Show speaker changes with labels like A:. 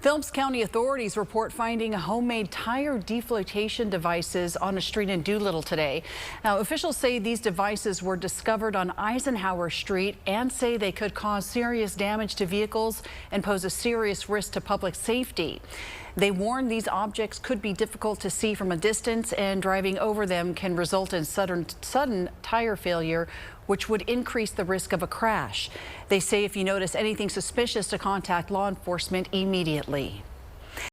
A: Phelps County authorities report finding homemade tire deflation devices on a street in Doolittle today. Now, officials say these devices were discovered on Eisenhower Street and say they could cause serious damage to vehicles and pose a serious risk to public safety. They warn these objects could be difficult to see from a distance, and driving over them can result in sudden tire failure, which would increase the risk of a crash. They say if you notice anything suspicious, to contact law enforcement immediately.